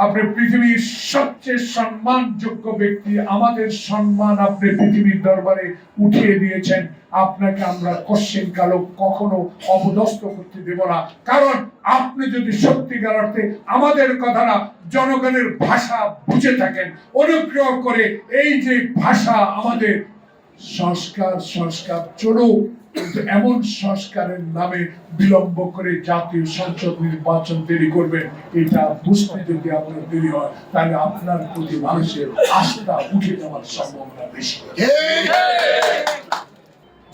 আপনি পৃথিবীর সবচেয়ে সম্মানযোগ্য ব্যক্তি, আমাদের সম্মান আপনি পৃথিবীর দরবারে উঠিয়ে দিয়েছেন। আপনাকে আমরা কোশ্চেন কালো কখনো অপদস্থ করতে দেব না, কারণ আপনি যদি সত্যিকার অর্থে আমাদের কথাটা জনগণের ভাষা বুঝে থাকেন, অনুগ্রহ করে এই যে ভাষা আমাদের সংস্কার সংস্কার চলুক, কিন্তু এমন সংস্কারের নামে বিলম্ব করে জাতীয় সংসদ নির্বাচন দেরি করবেন, এটা বুঝতে যদি আপনার দেরি হয় তাহলে আপনার প্রতি মানুষের আস্থা উঠে যাওয়ার সম্ভাবনা বেশি।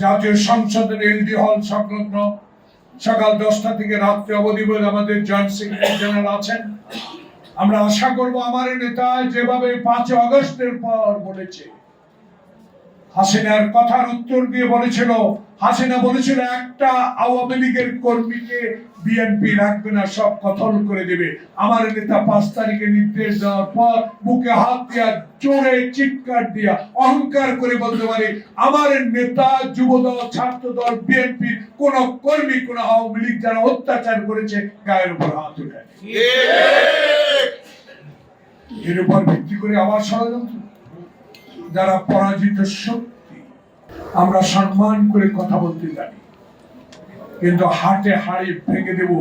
জাতীয় সংসদের এলডি হল সংলগ্ন সকাল 10টা থেকে রাত্রি অবধি আমাদের জয়েন্ট সেক্রেটারি জেনারেল আছেন। আমরা আশা করব আমার নেতা যেভাবে 5 আগস্টের পর বলেছে, হাসিনার কথার উত্তর দিয়ে বলেছিল, হাসিনা বলেছিল একটা আওয়ামী লীগের কর্মীকে বিএনপি রাখবে না, সব কতল করে দেবে। আমার নেতা 5 তারিখে নির্দেশ দেওয়ার পর বুকে হাত দিয়া জোরে চিৎকার দিয়া অহংকার করে বলতে পারে, আমার নেতা যুবদল ছাত্রদল বিএনপির কোন কর্মী কোন আওয়ামী লীগ যারা অত্যাচার করেছে গায়ের উপর হাত উঠায়। এর উপর ভিত্তি করে আবার ষড়যন্ত্র। যারা পরাজিত শক্তি, আমরা সম্মান করে কথা বলতে জানি, কিন্তু হাটে হাড়ি ভেঙে দেব।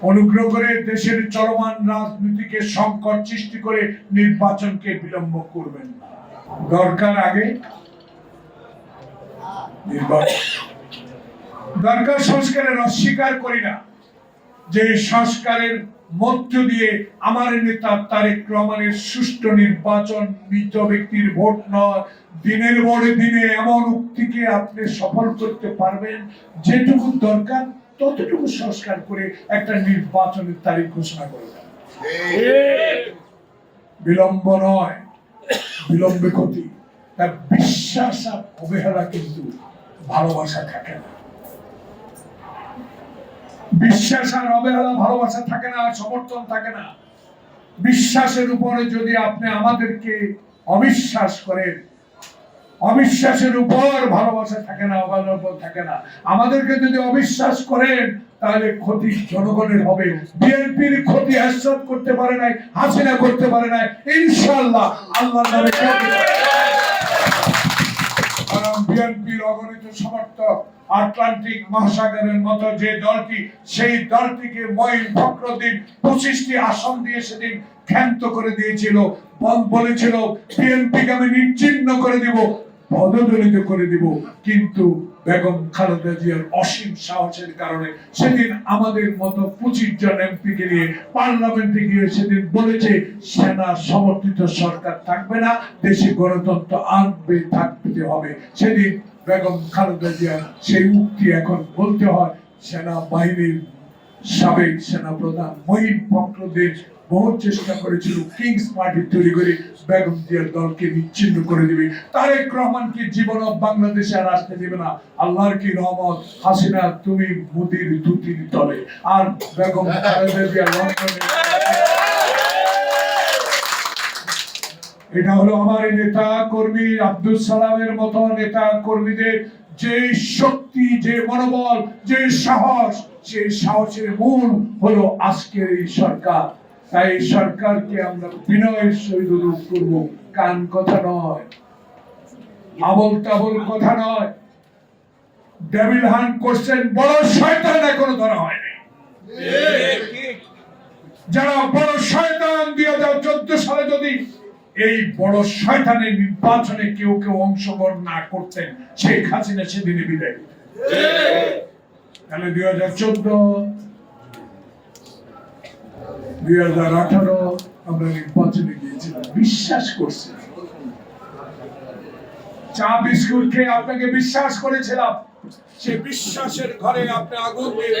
অনুগ্রহ করে দেশের চলমান রাজনীতিকে সংকট সৃষ্টি করে নির্বাচনকে বিলম্ব করবেন না। দরকার আগে নির্বাচন, দরকার সংস্কারের অস্বীকার করি না, যে সংস্কারের মধ্য দিয়ে আমার নেতা তারেক রহমানের সুষ্ঠু নির্বাচন, মৃত ব্যক্তির ভোট নয়, দিনের পরে দিনে এমন উক্তিকে আপনি সফল করতে পারবেন, যেটুকু দরকার ততটুকু সংস্কার করে একটা নির্বাচনের তারিখ ঘোষণা করবেন। বিলম্ব নয়, বিলম্বে ক্ষতি। তার বিশ্বাস আর অবহেলা কিন্তু ভালোবাসা থাকে না। বিশ্বাস আর অবহেলা ভালোবাসা থাকে না, সমর্থন থাকে না। বিশ্বাসের উপরে যদি আপনি আমাদেরকে অবিশ্বাস করেন, অবিশ্বাসের উপর ভালোবাসা থাকে না, অবহেলা থাকে না। আমাদেরকে যদি অবিশ্বাস করেন তাহলে ক্ষতি জনগণের হবে। বিএনপির ক্ষতি হাসিনা করতে পারে নাই, হাসিনা করতে পারে নাই, ইনশাআল্লাহ আল্লাহর নামে করবে। কারণ বিএনপির অগণিত সমর্থক আটলান্টিক মহাসাগরের মতো যে দলটি, সেই দলটিকে মঈন ফখরুদ্দিন 25টি আসন দিয়ে সেদিন ক্ষান্ত করে দিয়েছিল, বলেছিল বিএনপিকে আমি নিশ্চিহ্ন করে দিব, পদদলিত করে দিব। কিন্তু বেগম খালেদা জিয়ার অসীম সাহসের কারণে সেদিন আমাদের মতো 25 জন এমপিকে নিয়ে পার্লামেন্টে গিয়ে সেদিন বলেছে সেনা সমর্থিত সরকার থাকবে না, দেশে গণতন্ত্র আনবে, থাকতে হবে। সেদিন বেগম খালেদা জিয়ার সেই উক্তি এখন বলতে হয়। সেনাবাহিনীর সাবেক সেনাপ্রধান মঈন ফখরুদ্দিন বহু চেষ্টা করেছিল কিংস পার্টি তৈরি করে বেগম জিয়ার দলকে বিচ্ছিন্ন করে দিবে। তারেক রহমানকে জীবন বাংলাদেশে আর আসতে দেবে না। আল্লাহর কি রহমত, হাসিনা তুমি মোদির দুটির তলে, আর বেগম খালেদা জিয়া লন্ডনে। এটা হলো আমার নেতা কর্মী আব্দুল সালামের মতো নেতা কর্মীদের যে শক্তি, যে মনোবল, যে সাহস, সেই সাহসের মূল হলো আজকের এই সরকার। তাই সরকারকে আমরা বিনয়ের সহিত অনুরোধ করব, কান কথা নয়, আবল তাবল কথা নয়। ডেভিল হান্ট করছেন, বড় শয়তান এখনো ধরা হয়নি। যারা বড় শয়তান 2014 সালে যদি এই বড় শয়তানের নির্বাচনে কেউ কেউ অংশগ্রহণ না করতেন, শেখ হাসিনা সেদিনে বিদায়। তাহলে 2014, 2018 আমরা নির্বাচনে গিয়েছিলাম, বিশ্বাস করছি, চা বিস্কুট খেয়ে আপনাকে বিশ্বাস করেছিলাম, সেই বিশ্বাসের ঘরে আপনি আগুন দিয়ে